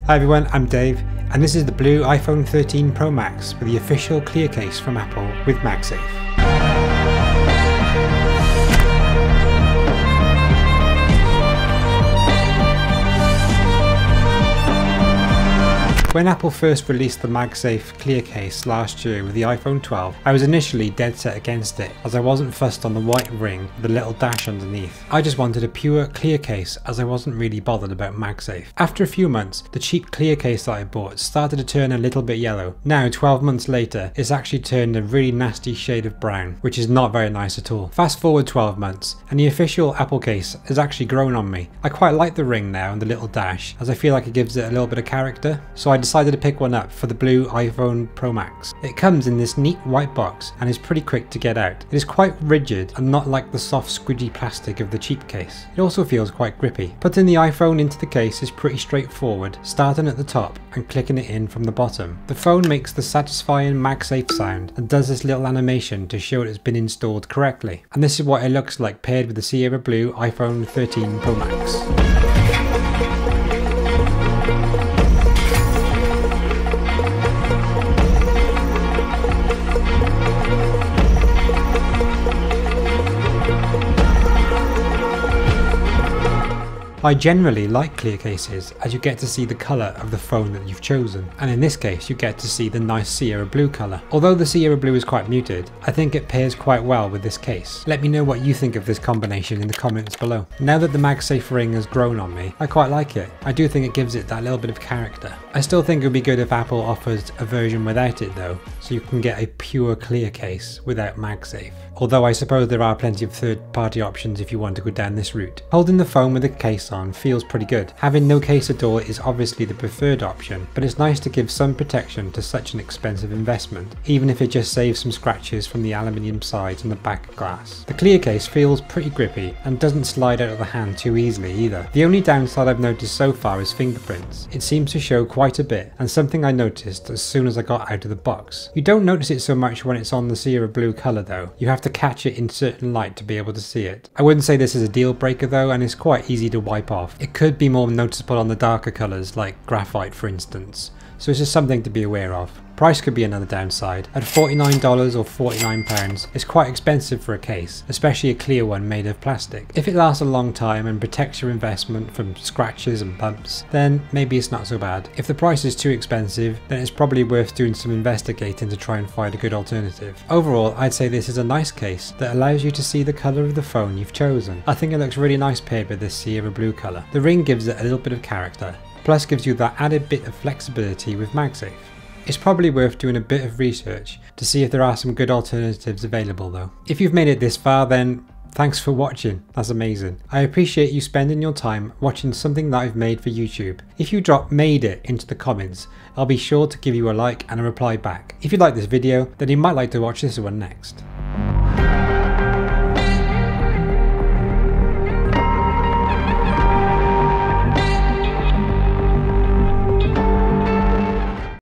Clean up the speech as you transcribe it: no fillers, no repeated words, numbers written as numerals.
Hi everyone, I'm Dave, and this is the blue iPhone 13 Pro Max with the official clear case from Apple with Magsafe. When Apple first released the Magsafe clear case last year with the iPhone 12, I was initially dead set against it as I wasn't fussed on the white ring with the little dash underneath. I just wanted a pure clear case as I wasn't really bothered about Magsafe. After a few months, the cheap clear case that I bought started to turn a little bit yellow. Now 12 months later, it's actually turned a really nasty shade of brown, which is not very nice at all. Fast forward 12 months, and the official Apple case has actually grown on me. I quite like the ring now and the little dash, as I feel like it gives it a little bit of character, so I decided to pick one up for the blue iPhone Pro Max. It comes in this neat white box and is pretty quick to get out. It is quite rigid and not like the soft squidgy plastic of the cheap case. It also feels quite grippy. Putting the iPhone into the case is pretty straightforward, starting at the top and clicking it in from the bottom. The phone makes the satisfying Magsafe sound and does this little animation to show it has been installed correctly. And this is what it looks like paired with the Sierra Blue iPhone 13 Pro Max. I generally like clear cases as you get to see the colour of the phone that you've chosen, and in this case you get to see the nice Sierra Blue colour. Although the Sierra Blue is quite muted, I think it pairs quite well with this case. Let me know what you think of this combination in the comments below. Now that the Magsafe ring has grown on me, I quite like it. I do think it gives it that little bit of character. I still think it would be good if Apple offers a version without it though, so you can get a pure clear case without Magsafe. Although I suppose there are plenty of third-party options if you want to go down this route. Holding the phone with a case on feels pretty good. Having no case at all is obviously the preferred option, but it's nice to give some protection to such an expensive investment, even if it just saves some scratches from the aluminium sides and the back glass. The clear case feels pretty grippy and doesn't slide out of the hand too easily either. The only downside I've noticed so far is fingerprints. It seems to show quite a bit, and something I noticed as soon as I got out of the box. You don't notice it so much when it's on the Sierra Blue colour though. You have to catch it in certain light to be able to see it. I wouldn't say this is a deal breaker though, and it's quite easy to wipe off. It could be more noticeable on the darker colours like graphite for instance, so it's just something to be aware of. Price could be another downside. At $49 or £49, it's quite expensive for a case, especially a clear one made of plastic. If it lasts a long time and protects your investment from scratches and bumps, then maybe it's not so bad. If the price is too expensive, then it's probably worth doing some investigating to try and find a good alternative. Overall, I'd say this is a nice case that allows you to see the colour of the phone you've chosen. I think it looks really nice paired with this Sierra Blue colour. The ring gives it a little bit of character, plus gives you that added bit of flexibility with Magsafe. It's probably worth doing a bit of research to see if there are some good alternatives available though. If you've made it this far, then thanks for watching, that's amazing. I appreciate you spending your time watching something that I've made for YouTube. If you drop "made it" into the comments, I'll be sure to give you a like and a reply back. If you like this video, then you might like to watch this one next.